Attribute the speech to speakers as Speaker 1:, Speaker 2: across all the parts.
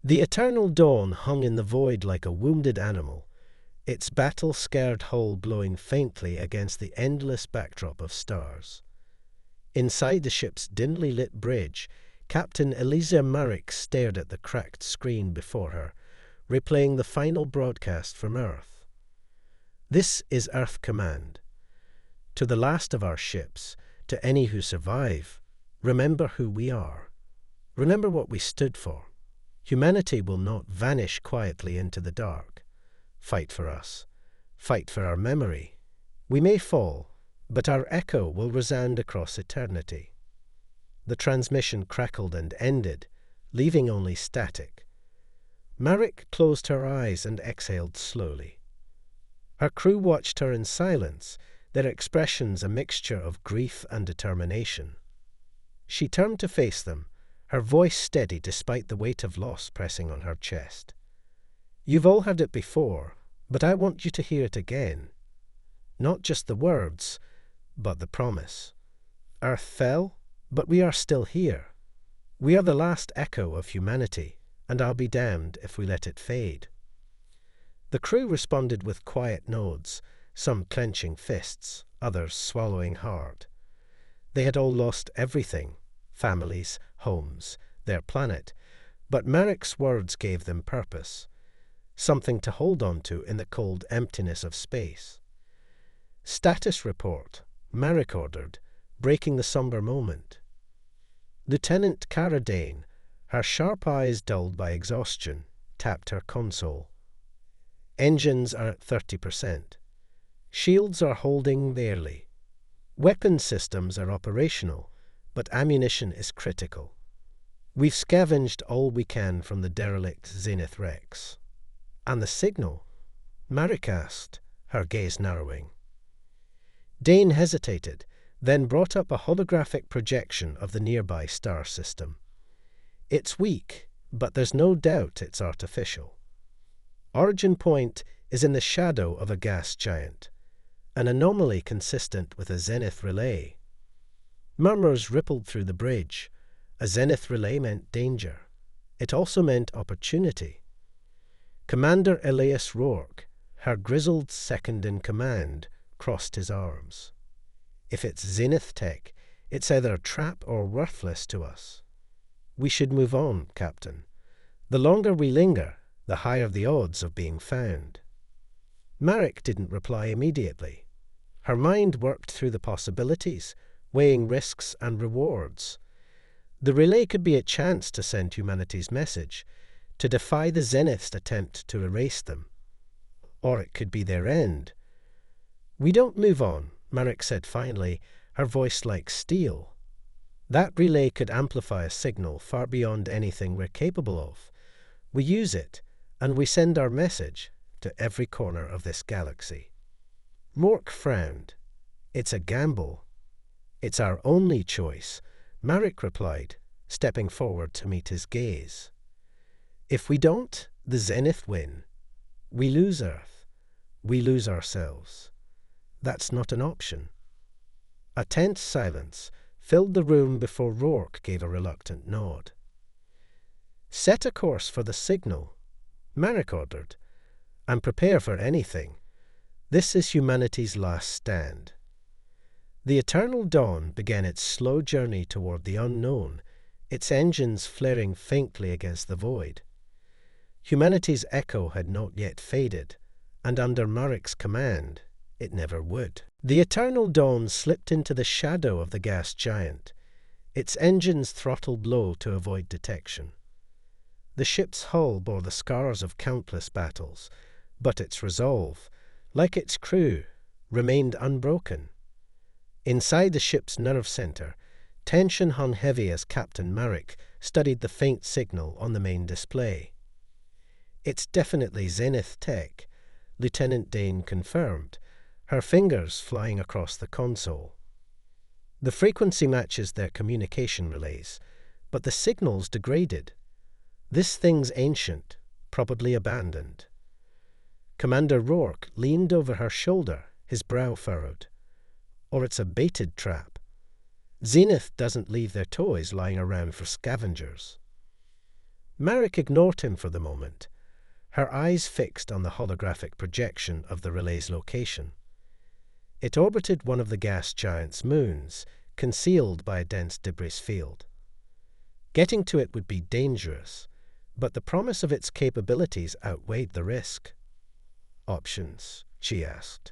Speaker 1: The eternal dawn hung in the void like a wounded animal, its battle-scarred hull blowing faintly against the endless backdrop of stars. Inside the ship's dimly lit bridge, Captain Eliza Marek stared at the cracked screen before her, replaying the final broadcast from Earth. "This is Earth Command. To the last of our ships, to any who survive, remember who we are. Remember what we stood for. Humanity will not vanish quietly into the dark. Fight for us. Fight for our memory. We may fall, but our echo will resound across eternity." The transmission crackled and ended, leaving only static. Marek closed her eyes and exhaled slowly. Her crew watched her in silence, their expressions a mixture of grief and determination. She turned to face them, her voice steady despite the weight of loss pressing on her chest. "You've all heard it before, but I want you to hear it again. Not just the words, but the promise. Earth fell, but we are still here. We are the last echo of humanity, and I'll be damned if we let it fade." The crew responded with quiet nods, some clenching fists, others swallowing hard. They had all lost everything: families, homes, their planet, but Marek's words gave them purpose, something to hold on to in the cold emptiness of space. "Status report," Marek ordered, breaking the somber moment. Lieutenant Cara Dane, her sharp eyes dulled by exhaustion, tapped her console. "Engines are at 30%. Shields are holding barely. Weapon systems are operational, but ammunition is critical. We've scavenged all we can from the derelict Zenith Rex." "And the signal?" Marek asked, her gaze narrowing. Dane hesitated, then brought up a holographic projection of the nearby star system. "It's weak, but there's no doubt it's artificial. Origin point is in the shadow of a gas giant, an anomaly consistent with a zenith relay." Murmurs rippled through the bridge. A zenith relay meant danger. It also meant opportunity. Commander Elias Rourke, her grizzled second-in-command, crossed his arms. "If it's zenith tech, it's either a trap or worthless to us. We should move on, Captain. The longer we linger, the higher the odds of being found." Marek didn't reply immediately. Her mind worked through the possibilities, weighing risks and rewards. The relay could be a chance to send humanity's message, to defy the Zenith's attempt to erase them. Or it could be their end. "We don't move on," Marek said finally, her voice like steel. "That relay could amplify a signal far beyond anything we're capable of. We use it, and we send our message to every corner of this galaxy." Rourke frowned. "It's a gamble." "It's our only choice," Marek replied, stepping forward to meet his gaze. "If we don't, the Zenith win. We lose Earth. We lose ourselves. That's not an option." A tense silence filled the room before Rourke gave a reluctant nod. "Set a course for the signal," Marek ordered, "and prepare for anything. This is humanity's last stand." The eternal dawn began its slow journey toward the unknown, its engines flaring faintly against the void. Humanity's echo had not yet faded, and under Marek's command, it never would. The eternal dawn slipped into the shadow of the gas giant, its engines throttled low to avoid detection. The ship's hull bore the scars of countless battles, but its resolve, like its crew, remained unbroken. Inside the ship's nerve center, tension hung heavy as Captain Marek studied the faint signal on the main display. "It's definitely Zenith tech," Lieutenant Dane confirmed, her fingers flying across the console. "The frequency matches their communication relays, but the signal's degraded. This thing's ancient, probably abandoned." Commander Rourke leaned over her shoulder, his brow furrowed. "Or it's a baited trap. Zenith doesn't leave their toys lying around for scavengers." Marek ignored him for the moment, her eyes fixed on the holographic projection of the relay's location. It orbited one of the gas giant's moons, concealed by a dense debris field. Getting to it would be dangerous, but the promise of its capabilities outweighed the risk. "Options?" she asked.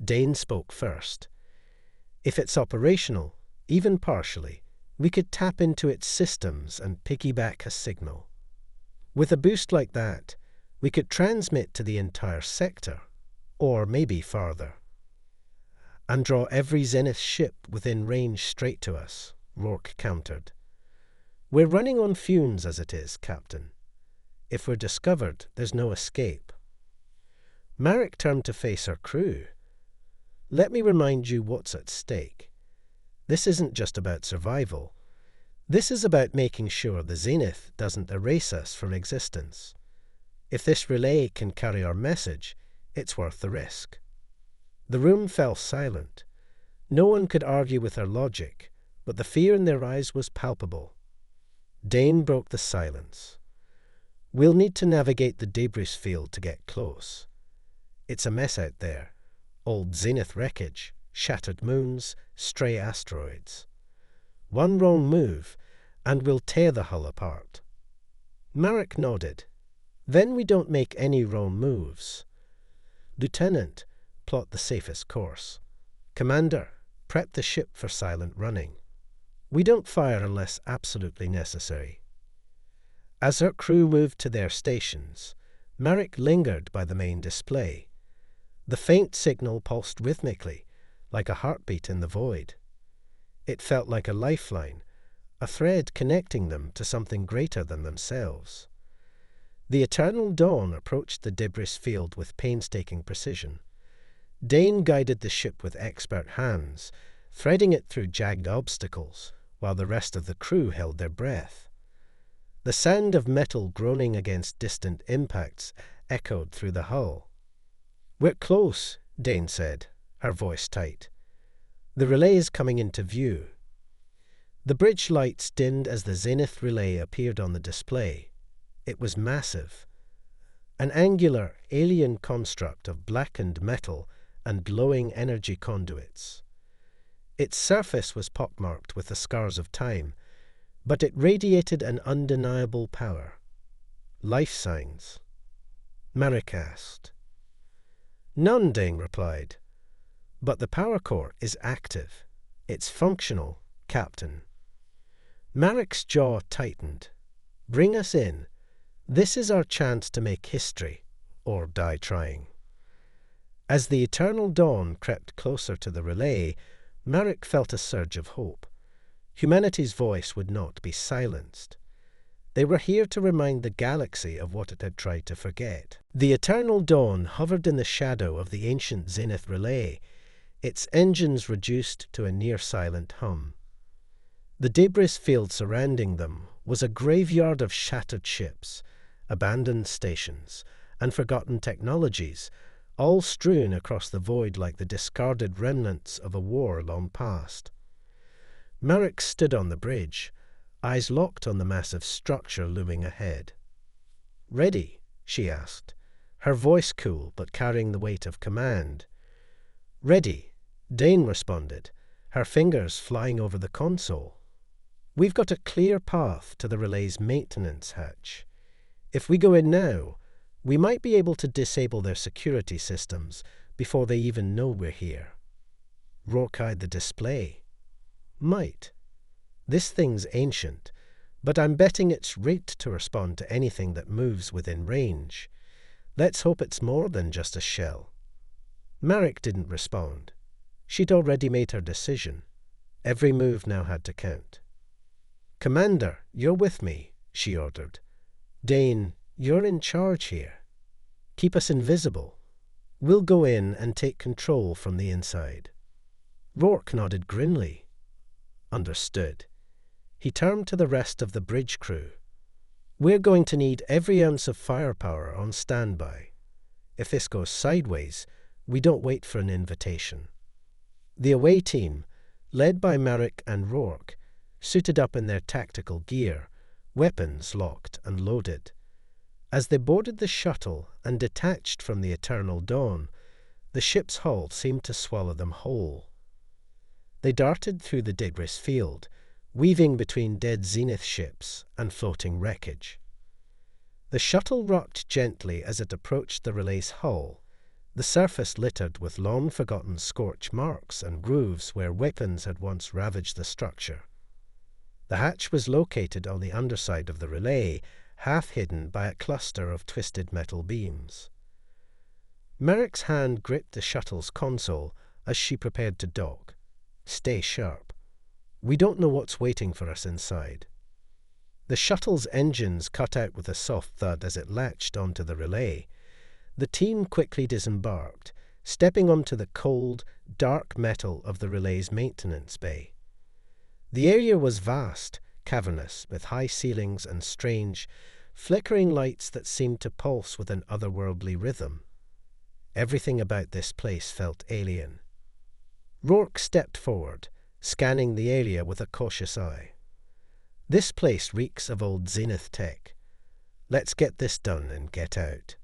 Speaker 1: Dane spoke first. "If it's operational, even partially, we could tap into its systems and piggyback a signal. With a boost like that, we could transmit to the entire sector, or maybe farther." "And draw every Zenith ship within range straight to us," Rourke countered. "We're running on fumes as it is, Captain. If we're discovered, there's no escape." Marek turned to face her crew. "Let me remind you what's at stake. This isn't just about survival. This is about making sure the Zenith doesn't erase us from existence. If this relay can carry our message, it's worth the risk." The room fell silent. No one could argue with her logic, but the fear in their eyes was palpable. Dane broke the silence. "We'll need to navigate the debris field to get close. It's a mess out there. Old Zenith wreckage, shattered moons, stray asteroids. One wrong move, and we'll tear the hull apart." Marek nodded. "Then we don't make any wrong moves. Lieutenant, plot the safest course. Commander, prep the ship for silent running. We don't fire unless absolutely necessary." As her crew moved to their stations, Marek lingered by the main display. The faint signal pulsed rhythmically, like a heartbeat in the void. It felt like a lifeline, a thread connecting them to something greater than themselves. The eternal dawn approached the debris field with painstaking precision. Dane guided the ship with expert hands, threading it through jagged obstacles, while the rest of the crew held their breath. The sound of metal groaning against distant impacts echoed through the hull. "We're close," Dane said, her voice tight. "The relay is coming into view." The bridge lights dimmed as the Zenith relay appeared on the display. It was massive. An angular, alien construct of blackened metal and glowing energy conduits. Its surface was pockmarked with the scars of time, but it radiated an undeniable power. "Life signs?" Marek asked. "None," Dane replied. "But the power core is active. It's functional, Captain." Marek's jaw tightened. "Bring us in. This is our chance to make history, or die trying." As the eternal dawn crept closer to the relay, Marek felt a surge of hope. Humanity's voice would not be silenced. They were here to remind the galaxy of what it had tried to forget. The eternal dawn hovered in the shadow of the ancient Zenith relay, its engines reduced to a near-silent hum. The debris field surrounding them was a graveyard of shattered ships, abandoned stations, and forgotten technologies, all strewn across the void like the discarded remnants of a war long past. Marek stood on the bridge, eyes locked on the massive structure looming ahead. "Ready?" she asked, her voice cool but carrying the weight of command. "Ready," Dane responded, her fingers flying over the console. "We've got a clear path to the relay's maintenance hatch. If we go in now, we might be able to disable their security systems before they even know we're here." Rourke eyed the display. "Might. This thing's ancient, but I'm betting it's rigged to respond to anything that moves within range. Let's hope it's more than just a shell." Marek didn't respond. She'd already made her decision. Every move now had to count. "Commander, you're with me," she ordered. "Dane, you're in charge here. Keep us invisible. We'll go in and take control from the inside." Rourke nodded grimly. "Understood." He turned to the rest of the bridge crew. "We're going to need every ounce of firepower on standby. If this goes sideways, we don't wait for an invitation." The away team, led by Marek and Rourke, suited up in their tactical gear, weapons locked and loaded. As they boarded the shuttle and detached from the eternal dawn, the ship's hull seemed to swallow them whole. They darted through the debris field, weaving between dead Zenith ships and floating wreckage. The shuttle rocked gently as it approached the relay's hull, the surface littered with long-forgotten scorch marks and grooves where weapons had once ravaged the structure. The hatch was located on the underside of the relay, half hidden by a cluster of twisted metal beams. Merrick's hand gripped the shuttle's console as she prepared to dock. "Stay sharp. We don't know what's waiting for us inside." The shuttle's engines cut out with a soft thud as it latched onto the relay. The team quickly disembarked, stepping onto the cold, dark metal of the relay's maintenance bay. The area was vast, cavernous, with high ceilings and strange, flickering lights that seemed to pulse with an otherworldly rhythm. Everything about this place felt alien. Rourke stepped forward, scanning the area with a cautious eye. "This place reeks of old Zenith tech. Let's get this done and get out."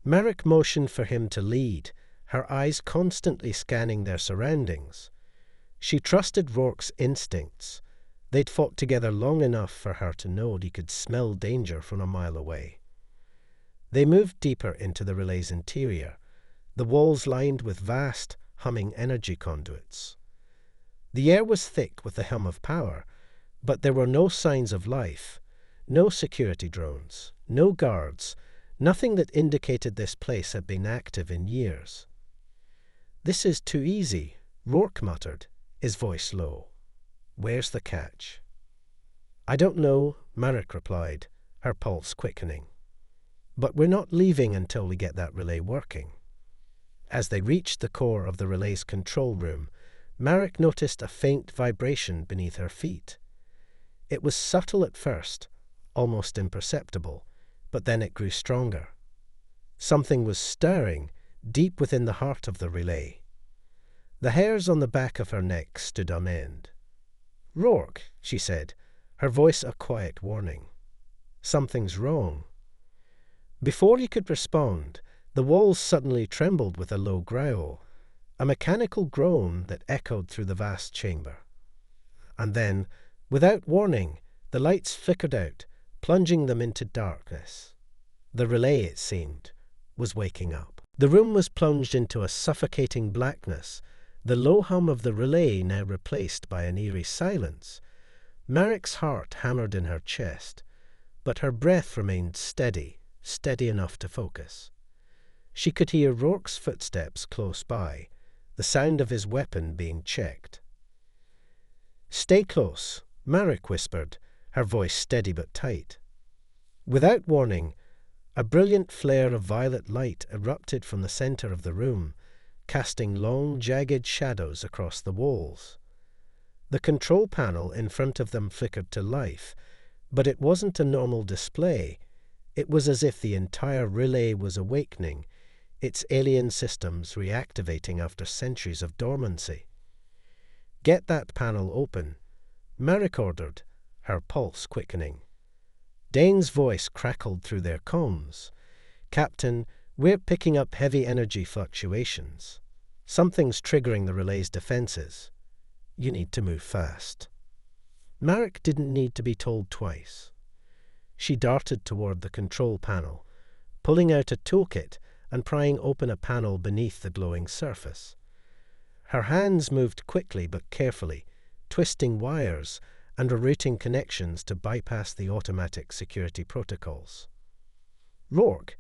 Speaker 1: Merrick motioned for him to lead, her eyes constantly scanning their surroundings. She trusted Rourke's instincts. They'd fought together long enough for her to know he could smell danger from a mile away. They moved deeper into the relay's interior, the walls lined with vast, humming energy conduits. The air was thick with the hum of power, but there were no signs of life, no security drones, no guards, nothing that indicated this place had been active in years. "This is too easy," Rourke muttered, his voice low. "Where's the catch?" "I don't know," Merrick replied, her pulse quickening. "But we're not leaving until we get that relay working." As they reached the core of the relay's control room, Merrick noticed a faint vibration beneath her feet. It was subtle at first, almost imperceptible, but then it grew stronger. Something was stirring deep within the heart of the relay. The hairs on the back of her neck stood on end. "Rourke," she said, her voice a quiet warning. "Something's wrong." Before he could respond, the walls suddenly trembled with a low growl, a mechanical groan that echoed through the vast chamber. And then, without warning, the lights flickered out, plunging them into darkness. The relay, it seemed, was waking up. The room was plunged into a suffocating blackness, the low hum of the relay now replaced by an eerie silence. Merrick's heart hammered in her chest, but her breath remained steady enough to focus. She could hear Rourke's footsteps close by, the sound of his weapon being checked. "Stay close," Merrick whispered, her voice steady but tight. Without warning, a brilliant flare of violet light erupted from the center of the room, casting long, jagged shadows across the walls. The control panel in front of them flickered to life, but it wasn't a normal display. It was as if the entire relay was awakening, its alien systems reactivating after centuries of dormancy. "Get that panel open," Merrick ordered, her pulse quickening. Dane's voice crackled through their comms. "Captain, we're picking up heavy energy fluctuations. Something's triggering the relay's defenses. You need to move fast." Merrick didn't need to be told twice. She darted toward the control panel, pulling out a toolkit and prying open a panel beneath the glowing surface. Her hands moved quickly but carefully, twisting wires and rerouting connections to bypass the automatic security protocols. Rourke,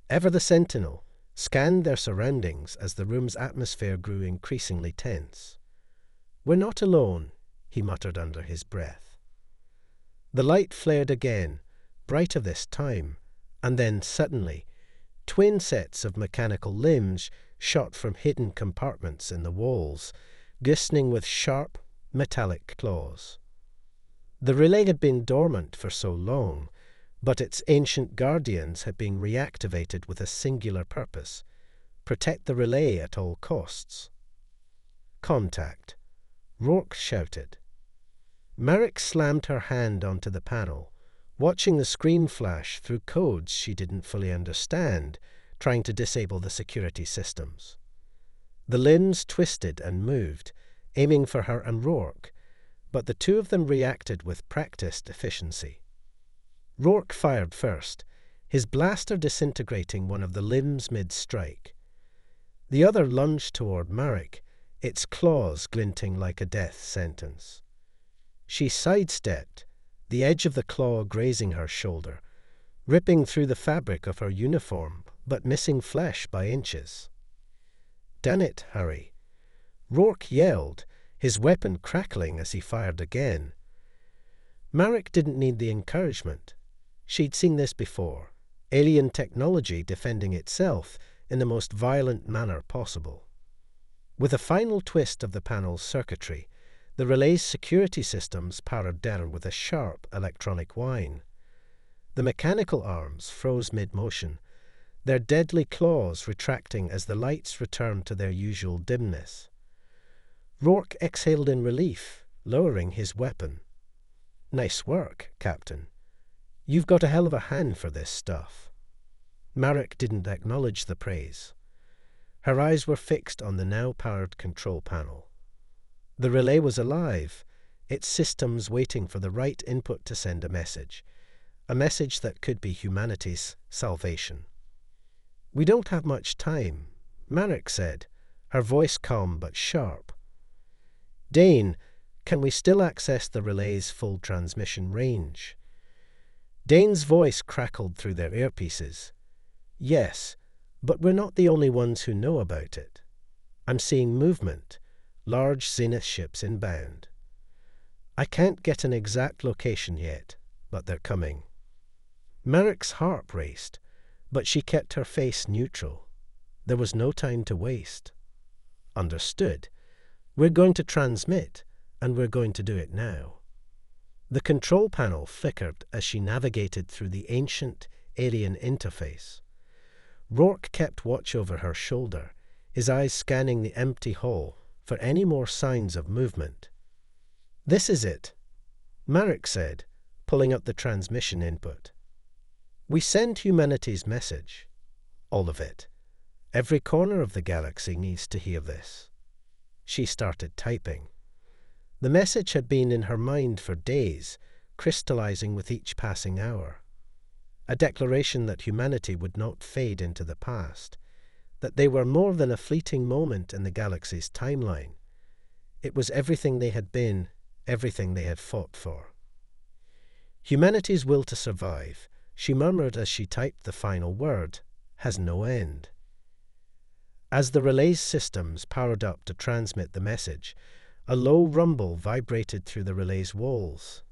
Speaker 1: ever the sentinel, scanned their surroundings as the room's atmosphere grew increasingly tense. "We're not alone," he muttered under his breath. The light flared again, brighter this time, and then suddenly, twin sets of mechanical limbs shot from hidden compartments in the walls, glistening with sharp, metallic claws. The relay had been dormant for so long, but its ancient guardians had been reactivated with a singular purpose: protect the relay at all costs. "Contact," Rourke shouted. Marek slammed her hand onto the panel, watching the screen flash through codes she didn't fully understand, trying to disable the security systems. The limbs twisted and moved, aiming for her and Rourke, but the two of them reacted with practiced efficiency. Rourke fired first, his blaster disintegrating one of the limbs mid-strike. The other lunged toward Marek, its claws glinting like a death sentence. She sidestepped, the edge of the claw grazing her shoulder, ripping through the fabric of her uniform, but missing flesh by inches. "Damn it, Harry!" Rourke yelled, his weapon crackling as he fired again. Marek didn't need the encouragement. She'd seen this before, alien technology defending itself in the most violent manner possible. With a final twist of the panel's circuitry, the relay's security systems powered down with a sharp electronic whine. The mechanical arms froze mid-motion, their deadly claws retracting as the lights returned to their usual dimness. Rourke exhaled in relief, lowering his weapon. "Nice work, Captain. You've got a hell of a hand for this stuff." Marek didn't acknowledge the praise. Her eyes were fixed on the now-powered control panel. The relay was alive, its systems waiting for the right input to send a message that could be humanity's salvation. "We don't have much time," Marek said, her voice calm but sharp. "Dane, can we still access the relay's full transmission range?" Dane's voice crackled through their earpieces. "Yes, but we're not the only ones who know about it. I'm seeing movement, large Zenith ships inbound. I can't get an exact location yet, but they're coming." Marek's heart raced, but she kept her face neutral. There was no time to waste. "Understood. We're going to transmit, and we're going to do it now." The control panel flickered as she navigated through the ancient alien interface. Rourke kept watch over her shoulder, his eyes scanning the empty hall for any more signs of movement. "This is it," Marek said, pulling up the transmission input. "We send humanity's message. All of it. Every corner of the galaxy needs to hear this." She started typing. The message had been in her mind for days, crystallizing with each passing hour. A declaration that humanity would not fade into the past, that they were more than a fleeting moment in the galaxy's timeline. It was everything they had been, everything they had fought for. "Humanity's will to survive," she murmured as she typed the final word, "has no end." As the relay's systems powered up to transmit the message, a low rumble vibrated through the relay's walls.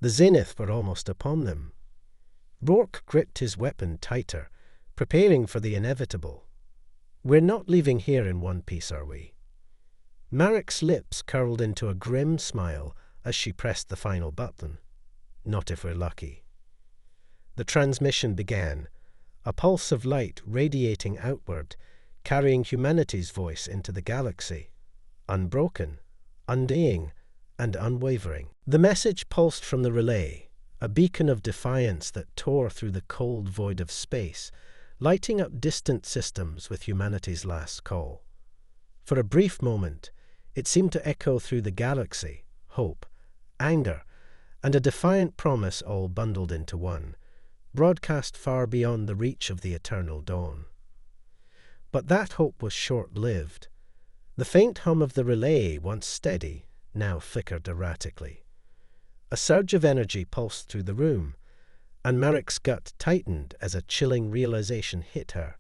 Speaker 1: The Zenith were almost upon them. Rourke gripped his weapon tighter, preparing for the inevitable. "We're not leaving here in one piece, are we?" Marek's lips curled into a grim smile as she pressed the final button. "Not if we're lucky." The transmission began, a pulse of light radiating outward, carrying humanity's voice into the galaxy, unbroken, undying, and unwavering. The message pulsed from the relay, a beacon of defiance that tore through the cold void of space, lighting up distant systems with humanity's last call. For a brief moment, it seemed to echo through the galaxy, hope, anger, and a defiant promise all bundled into one, broadcast far beyond the reach of the eternal dawn. But that hope was short-lived. The faint hum of the relay, once steady, now flickered erratically. A surge of energy pulsed through the room, and Marek's gut tightened as a chilling realization hit her.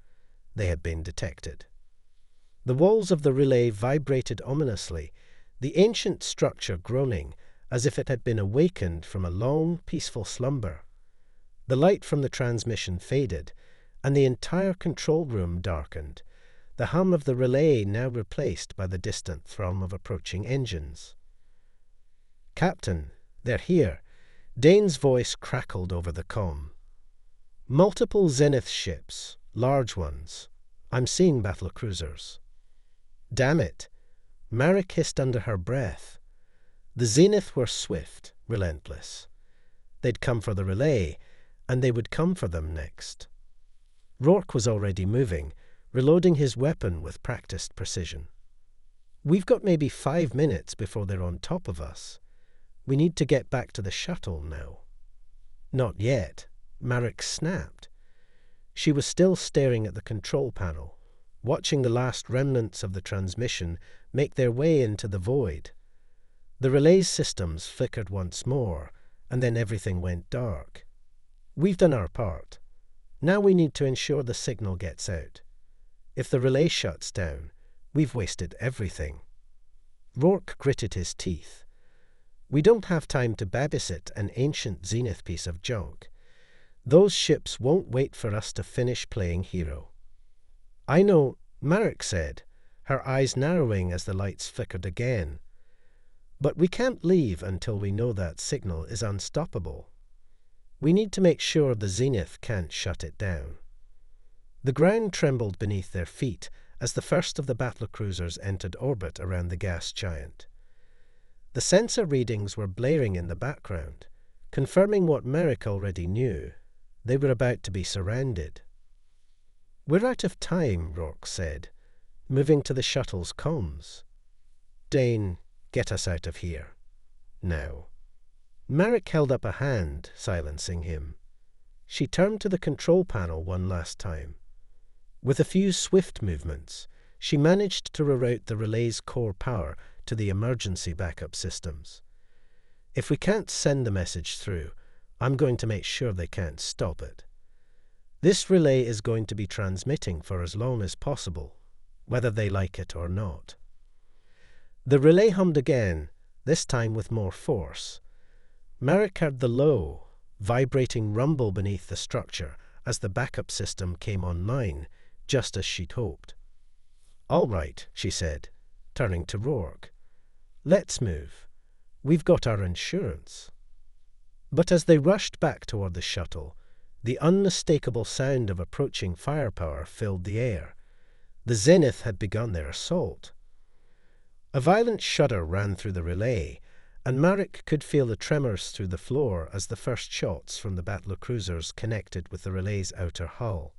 Speaker 1: They had been detected. The walls of the relay vibrated ominously, the ancient structure groaning as if it had been awakened from a long, peaceful slumber. The light from the transmission faded, and the entire control room darkened, the hum of the relay now replaced by the distant thrum of approaching engines. "Captain, they're here." Dane's voice crackled over the comm. "Multiple Zenith ships, large ones. I'm seeing battlecruisers." "Damn it!" Marek hissed under her breath. The Zenith were swift, relentless. They'd come for the relay, and they would come for them next. Rourke was already moving, reloading his weapon with practiced precision. We've got maybe 5 minutes before they're on top of us. We need to get back to the shuttle now. Not yet. Marek snapped. She was still staring at the control panel, watching the last remnants of the transmission make their way into the void. The relay's systems flickered once more, and then everything went dark. We've done our part. Now we need to ensure the signal gets out. If the relay shuts down, we've wasted everything. Rourke gritted his teeth. We don't have time to babysit an ancient Zenith piece of junk. Those ships won't wait for us to finish playing hero. I know, Marek said, her eyes narrowing as the lights flickered again. But we can't leave until we know that signal is unstoppable. We need to make sure the Zenith can't shut it down. The ground trembled beneath their feet as the first of the battlecruisers entered orbit around the gas giant. The sensor readings were blaring in the background, confirming what Marek already knew. They were about to be surrounded. We're out of time, Rourke said, moving to the shuttle's comms. Dane, get us out of here. Now. Marek held up a hand, silencing him. She turned to the control panel one last time. With a few swift movements, she managed to reroute the relay's core power to the emergency backup systems. If we can't send the message through, I'm going to make sure they can't stop it. This relay is going to be transmitting for as long as possible, whether they like it or not. The relay hummed again, this time with more force. Marek heard the low, vibrating rumble beneath the structure as the backup system came online, just as she'd hoped. All right, she said, turning to Rourke. Let's move. We've got our insurance. But as they rushed back toward the shuttle, the unmistakable sound of approaching firepower filled the air. The Zenith had begun their assault. A violent shudder ran through the relay, and Marek could feel the tremors through the floor as the first shots from the battlecruisers connected with the relay's outer hull.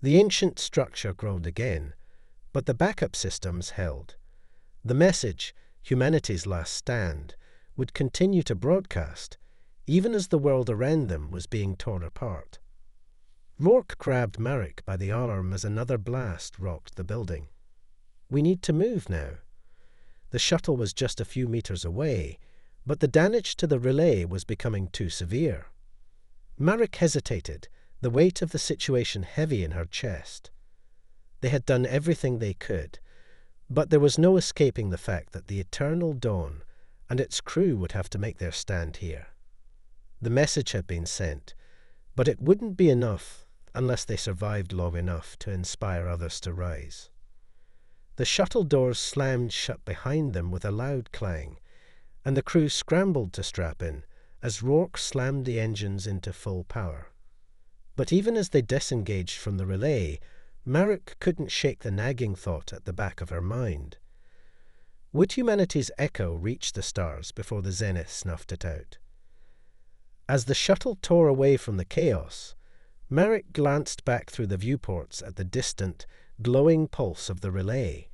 Speaker 1: The ancient structure groaned again, but the backup systems held. The message, humanity's last stand, would continue to broadcast, even as the world around them was being torn apart. Rourke grabbed Marek by the arm as another blast rocked the building. We need to move now. The shuttle was just a few meters away, but the damage to the relay was becoming too severe. Marek hesitated, the weight of the situation heavy in her chest. They had done everything they could, but there was no escaping the fact that the Eternal Dawn and its crew would have to make their stand here. The message had been sent, but it wouldn't be enough unless they survived long enough to inspire others to rise. The shuttle doors slammed shut behind them with a loud clang, and the crew scrambled to strap in as Rourke slammed the engines into full power. But even as they disengaged from the relay, Marek couldn't shake the nagging thought at the back of her mind. Would humanity's echo reach the stars before the Zenith snuffed it out? As the shuttle tore away from the chaos, Marek glanced back through the viewports at the distant, glowing pulse of the relay.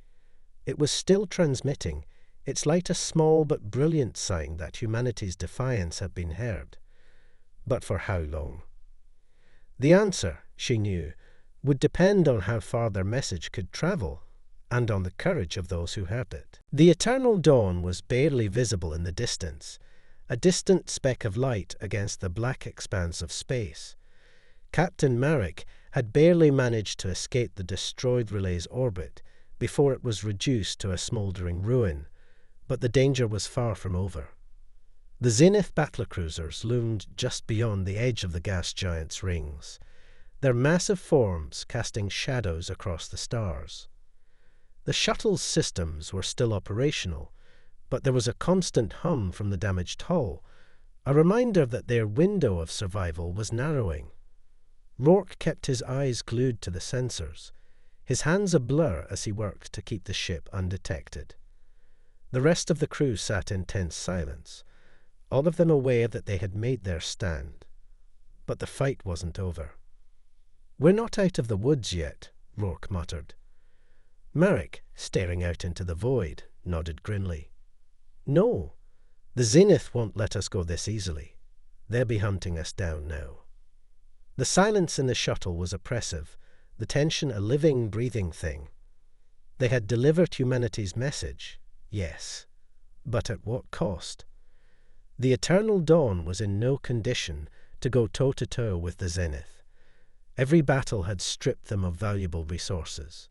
Speaker 1: It was still transmitting, its light a small but brilliant sign that humanity's defiance had been heard. But for how long? The answer, she knew, would depend on how far their message could travel, and on the courage of those who heard it. The Eternal Dawn was barely visible in the distance, a distant speck of light against the black expanse of space. Captain Marek had barely managed to escape the destroyed relay's orbit before it was reduced to a smouldering ruin, but the danger was far from over. The Zenith battlecruisers loomed just beyond the edge of the gas giant's rings, their massive forms casting shadows across the stars. The shuttle's systems were still operational, but there was a constant hum from the damaged hull, a reminder that their window of survival was narrowing. Rourke kept his eyes glued to the sensors, his hands a blur as he worked to keep the ship undetected. The rest of the crew sat in tense silence, all of them aware that they had made their stand. But the fight wasn't over. "We're not out of the woods yet," Rourke muttered. Marek, staring out into the void, nodded grimly. "No, the Zenith won't let us go this easily. They'll be hunting us down now." The silence in the shuttle was oppressive, the tension a living, breathing thing. They had delivered humanity's message, yes, but at what cost? The Eternal Dawn was in no condition to go toe-to-toe with the Zenith. Every battle had stripped them of valuable resources.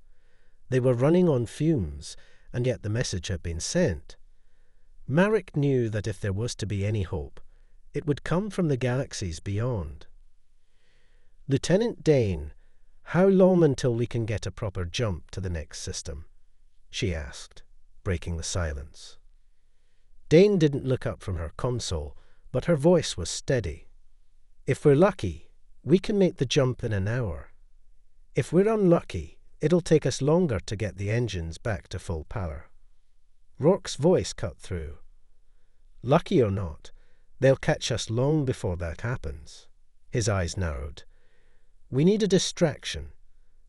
Speaker 1: They were running on fumes, and yet the message had been sent. Marek knew that if there was to be any hope, it would come from the galaxies beyond. "Lieutenant Dane, how long until we can get a proper jump to the next system?" she asked, breaking the silence. Dane didn't look up from her console, but her voice was steady. "If we're lucky, we can make the jump in an hour. If we're unlucky, it'll take us longer to get the engines back to full power." Rourke's voice cut through. "Lucky or not, they'll catch us long before that happens." His eyes narrowed. "We need a distraction,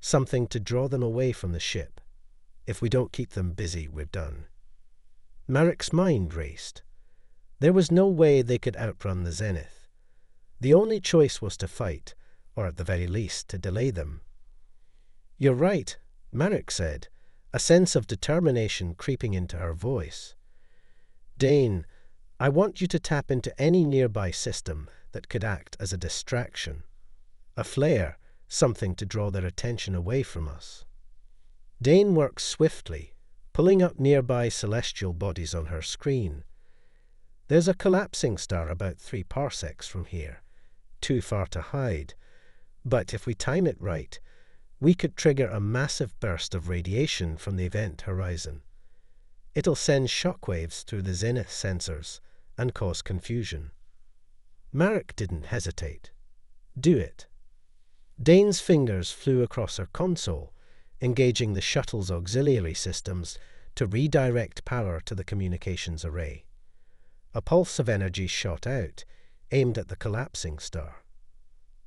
Speaker 1: something to draw them away from the ship. If we don't keep them busy, we're done." Marek's mind raced. There was no way they could outrun the Zenith. The only choice was to fight, or at the very least to delay them. "You're right," Marek said, a sense of determination creeping into her voice. "Dane, I want you to tap into any nearby system that could act as a distraction. A flare, something to draw their attention away from us." Dane worked swiftly, pulling up nearby celestial bodies on her screen. "There's a collapsing star about 3 parsecs from here, too far to hide, but if we time it right, we could trigger a massive burst of radiation from the event horizon. It'll send shockwaves through the Zenith sensors and cause confusion." Marek didn't hesitate. "Do it." Dane's fingers flew across her console, engaging the shuttle's auxiliary systems to redirect power to the communications array. A pulse of energy shot out, aimed at the collapsing star.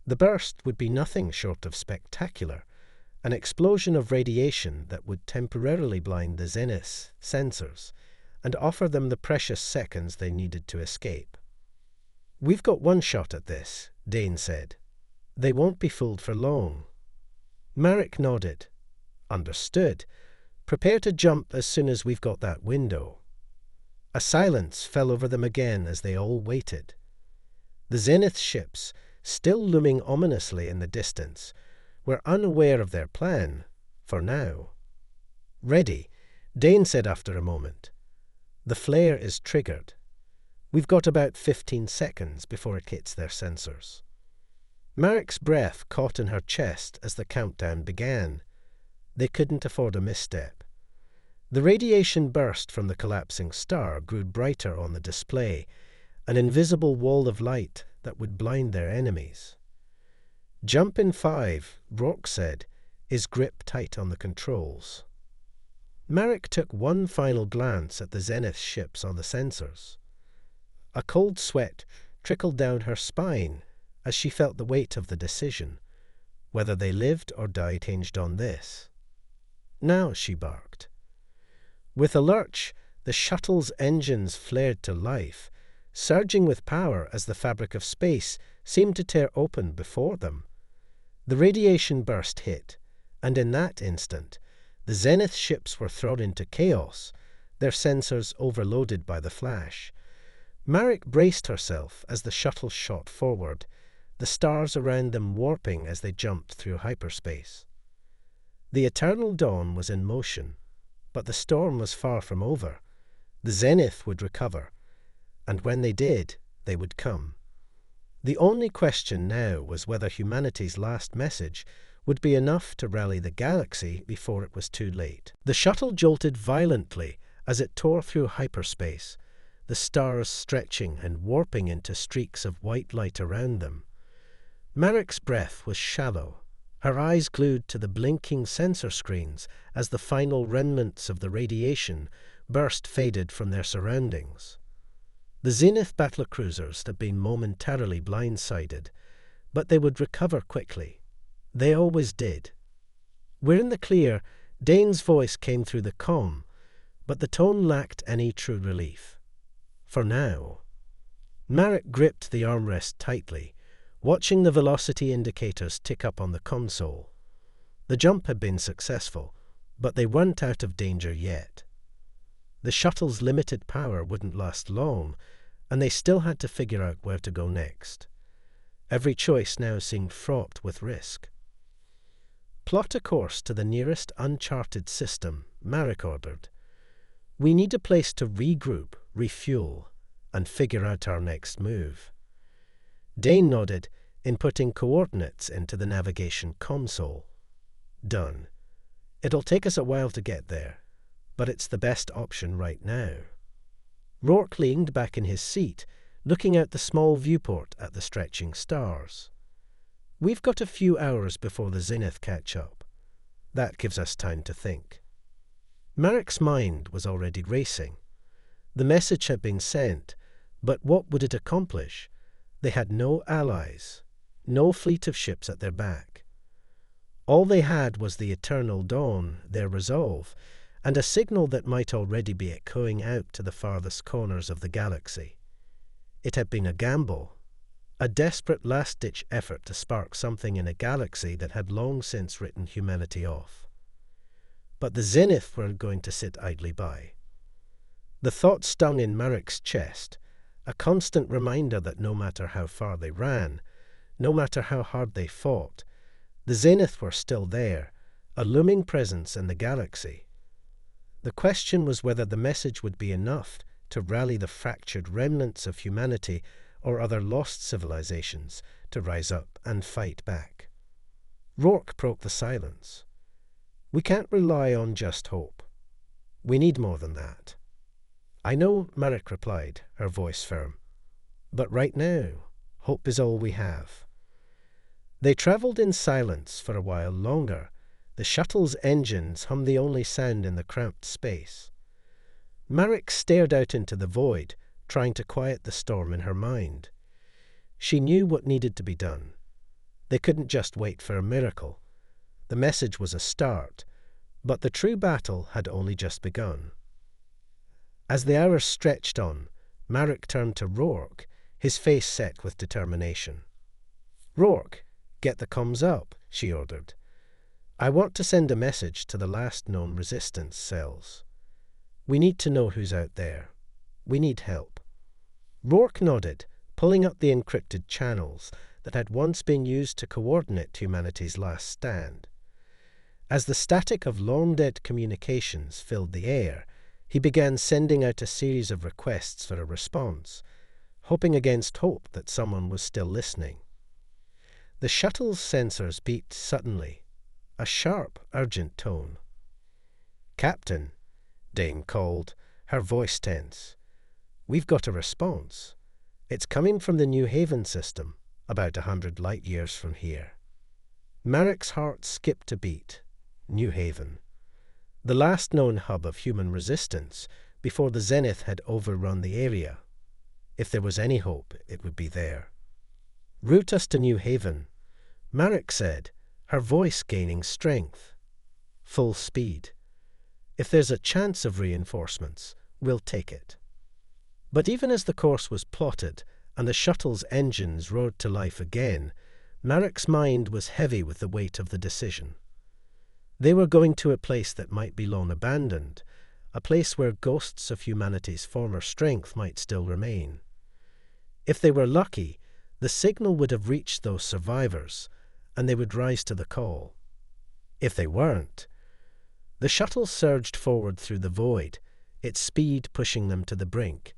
Speaker 1: The burst would be nothing short of spectacular, an explosion of radiation that would temporarily blind the Zenith's sensors and offer them the precious seconds they needed to escape. "We've got one shot at this," Dane said. "They won't be fooled for long." Marek nodded. "Understood. Prepare to jump as soon as we've got that window." A silence fell over them again as they all waited. The Zenith ships, still looming ominously in the distance, were unaware of their plan, for now. "Ready," Dane said after a moment. "The flare is triggered. We've got about 15 seconds before it hits their sensors." Marek's breath caught in her chest as the countdown began. They couldn't afford a misstep. The radiation burst from the collapsing star grew brighter on the display, an invisible wall of light that would blind their enemies. "Jump in 5, Rourke said, his grip tight on the controls." Marek took one final glance at the Zenith ships on the sensors. A cold sweat trickled down her spine as she felt the weight of the decision. Whether they lived or died hinged on this. "Now," she barked. With a lurch, the shuttle's engines flared to life, surging with power as the fabric of space seemed to tear open before them. The radiation burst hit, and in that instant, the Zenith ships were thrown into chaos, their sensors overloaded by the flash. Marek braced herself as the shuttle shot forward, the stars around them warping as they jumped through hyperspace. The Eternal Dawn was in motion, but the storm was far from over. The Zenith would recover, and when they did, they would come. The only question now was whether humanity's last message would be enough to rally the galaxy before it was too late. The shuttle jolted violently as it tore through hyperspace, the stars stretching and warping into streaks of white light around them. Marek's breath was shallow, her eyes glued to the blinking sensor screens as the final remnants of the radiation burst faded from their surroundings. The Zenith battlecruisers had been momentarily blindsided, but they would recover quickly. They always did. "We're in the clear," Dane's voice came through the comm, but the tone lacked any true relief. For now. Marek gripped the armrest tightly, watching the velocity indicators tick up on the console. The jump had been successful, but they weren't out of danger yet. The shuttle's limited power wouldn't last long, and they still had to figure out where to go next. Every choice now seemed fraught with risk. "Plot a course to the nearest uncharted system," Marek ordered. "We need a place to regroup, refuel, and figure out our next move." Dane nodded, inputting coordinates into the navigation console. "Done. It'll take us a while to get there, but it's the best option right now." Rourke leaned back in his seat, looking out the small viewport at the stretching stars. "We've got a few hours before the Zenith catch up. That gives us time to think." Marek's mind was already racing. The message had been sent, but what would it accomplish? They had no allies, no fleet of ships at their back. All they had was the eternal dawn, their resolve, and a signal that might already be echoing out to the farthest corners of the galaxy. It had been a gamble, a desperate last-ditch effort to spark something in a galaxy that had long since written humanity off. But the Zenith weren't going to sit idly by. The thought stung in Marek's chest, a constant reminder that no matter how far they ran, no matter how hard they fought, the Zenith were still there, a looming presence in the galaxy. The question was whether the message would be enough to rally the fractured remnants of humanity or other lost civilizations to rise up and fight back. Rourke broke the silence. "We can't rely on just hope. We need more than that." "I know," Marek replied, her voice firm. "But right now, hope is all we have." They travelled in silence for a while longer. The shuttle's engines hummed the only sound in the cramped space. Marek stared out into the void, trying to quiet the storm in her mind. She knew what needed to be done. They couldn't just wait for a miracle. The message was a start, but the true battle had only just begun. As the hours stretched on, Marek turned to Rourke, his face set with determination. "Rourke, get the comms up," she ordered. "I want to send a message to the last known resistance cells. We need to know who's out there. We need help." Rourke nodded, pulling up the encrypted channels that had once been used to coordinate humanity's last stand. As the static of long-dead communications filled the air, he began sending out a series of requests for a response, hoping against hope that someone was still listening. The shuttle's sensors beeped suddenly, a sharp, urgent tone. "Captain," Dane called, her voice tense. "We've got a response. It's coming from the New Haven system, about 100 light-years from here." Marek's heart skipped a beat. New Haven. The last known hub of human resistance before the Zenith had overrun the area. If there was any hope, it would be there. "Route us to New Haven," Marek said, her voice gaining strength. "Full speed. If there's a chance of reinforcements, we'll take it." But even as the course was plotted and the shuttle's engines roared to life again, Marek's mind was heavy with the weight of the decision. They were going to a place that might be long abandoned, a place where ghosts of humanity's former strength might still remain. If they were lucky, the signal would have reached those survivors, and they would rise to the call. If they weren't, the shuttle surged forward through the void, its speed pushing them to the brink.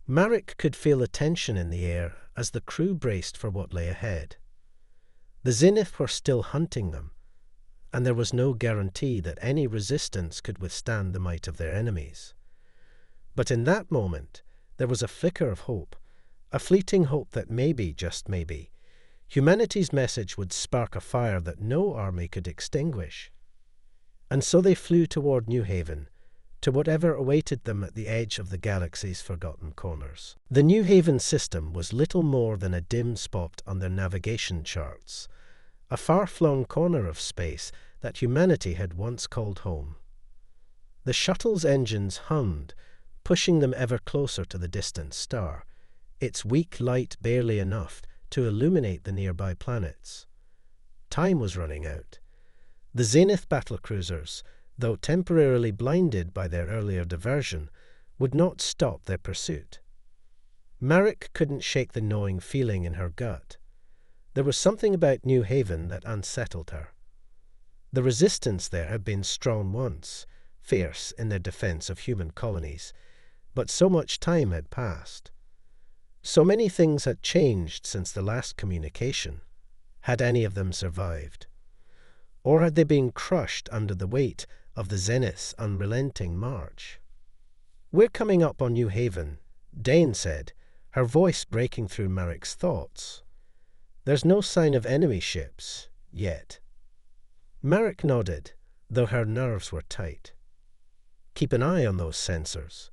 Speaker 1: Marek could feel a tension in the air as the crew braced for what lay ahead. The Zenith were still hunting them, and there was no guarantee that any resistance could withstand the might of their enemies. But in that moment, there was a flicker of hope, a fleeting hope that maybe, just maybe, humanity's message would spark a fire that no army could extinguish. And so they flew toward New Haven, to whatever awaited them at the edge of the galaxy's forgotten corners. The New Haven system was little more than a dim spot on their navigation charts, a far-flung corner of space that humanity had once called home. The shuttle's engines hummed, pushing them ever closer to the distant star, its weak light barely enough to illuminate the nearby planets. Time was running out. The Zenith battlecruisers, though temporarily blinded by their earlier diversion, would not stop their pursuit. Marek couldn't shake the gnawing feeling in her gut. There was something about New Haven that unsettled her. The resistance there had been strong once, fierce in their defense of human colonies, but so much time had passed. So many things had changed since the last communication. Had any of them survived? Or had they been crushed under the weight of the Zenith's unrelenting march? "We're coming up on New Haven," Dane said, her voice breaking through Marek's thoughts. "There's no sign of enemy ships, yet." Marek nodded, though her nerves were tight. "Keep an eye on those sensors.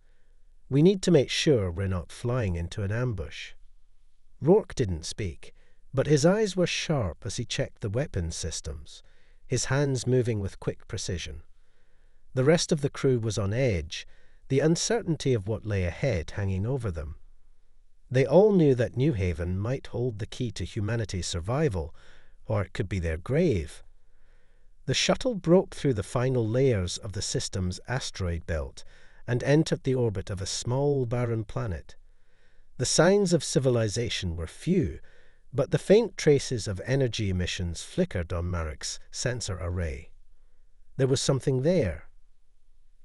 Speaker 1: We need to make sure we're not flying into an ambush." Rourke didn't speak, but his eyes were sharp as he checked the weapons systems, his hands moving with quick precision. The rest of the crew was on edge, the uncertainty of what lay ahead hanging over them. They all knew that New Haven might hold the key to humanity's survival, or it could be their grave. The shuttle broke through the final layers of the system's asteroid belt and entered the orbit of a small, barren planet. The signs of civilization were few, but the faint traces of energy emissions flickered on Marek's sensor array. There was something there.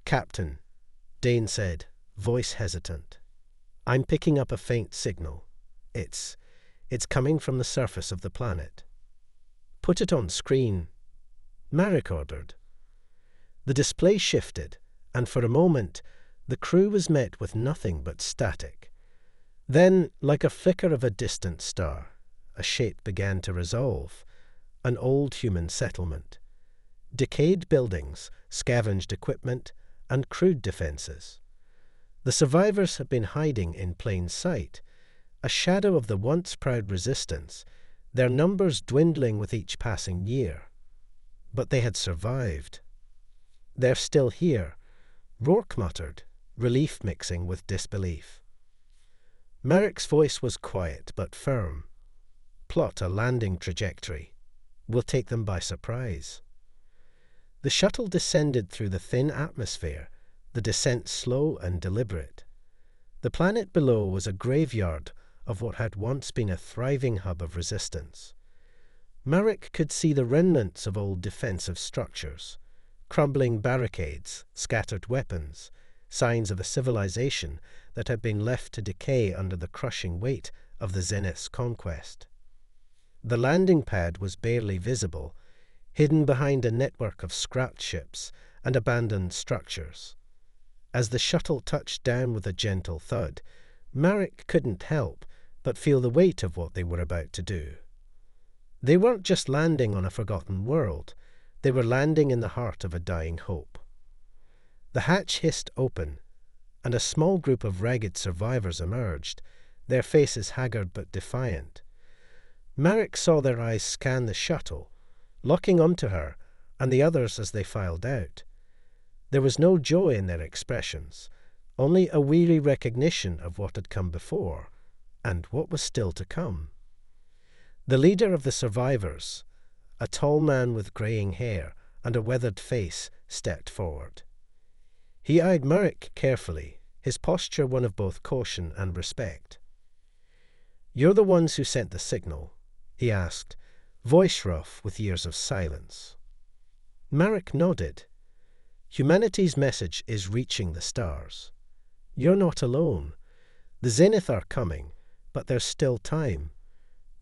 Speaker 1: "Captain," Dane said, voice hesitant, "I'm picking up a faint signal. It's coming from the surface of the planet." "Put it on screen," Marek ordered. The display shifted, and for a moment the crew was met with nothing but static. Then, like a flicker of a distant star, a shape began to resolve. An old human settlement. Decayed buildings, scavenged equipment, and crude defenses. The survivors had been hiding in plain sight, a shadow of the once proud resistance, their numbers dwindling with each passing year. But they had survived. "They're still here," Rourke muttered, relief mixing with disbelief. Marek's voice was quiet but firm. "Plot a landing trajectory. We'll take them by surprise." The shuttle descended through the thin atmosphere, the descent slow and deliberate. The planet below was a graveyard of what had once been a thriving hub of resistance. Marek could see the remnants of old defensive structures, crumbling barricades, scattered weapons, signs of a civilization that had been left to decay under the crushing weight of the Zenith's conquest. The landing pad was barely visible, hidden behind a network of scrapped ships and abandoned structures. As the shuttle touched down with a gentle thud, Marek couldn't help but feel the weight of what they were about to do. They weren't just landing on a forgotten world, they were landing in the heart of a dying hope. The hatch hissed open, and a small group of ragged survivors emerged, their faces haggard but defiant. Marek saw their eyes scan the shuttle, locking onto her and the others as they filed out. There was no joy in their expressions, only a weary recognition of what had come before, and what was still to come. The leader of the survivors, a tall man with greying hair and a weathered face, stepped forward. He eyed Marek carefully, his posture one of both caution and respect. "You're the ones who sent the signal?" he asked, voice rough with years of silence. Marek nodded. "Humanity's message is reaching the stars. You're not alone. The Zenith are coming, but there's still time.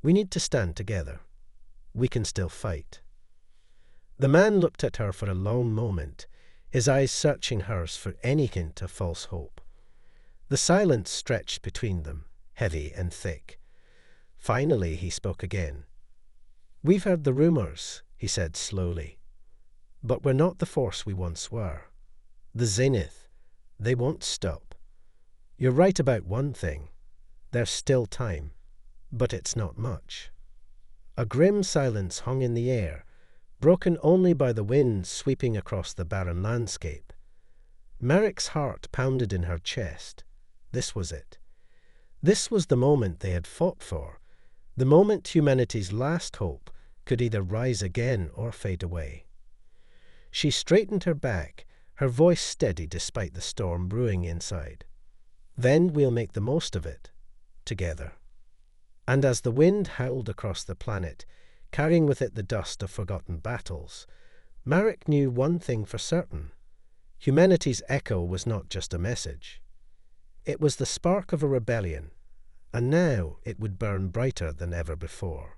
Speaker 1: We need to stand together. We can still fight." The man looked at her for a long moment, his eyes searching hers for any hint of false hope. The silence stretched between them, heavy and thick. Finally he spoke again. "We've heard the rumors," he said slowly. "But we're not the force we once were. The Zenith, They won't stop. You're right about one thing. There's still time. But it's not much. A grim silence hung in the air, broken only by the wind sweeping across the barren landscape. Merrick's heart pounded in her chest. This was it. This was the moment they had fought for, the moment humanity's last hope could either rise again or fade away. She straightened her back, her voice steady despite the storm brewing inside. Then we'll make the most of it, together. And as the wind howled across the planet, carrying with it the dust of forgotten battles, Merrick knew one thing for certain. Humanity's echo was not just a message. It was the spark of a rebellion, and now it would burn brighter than ever before.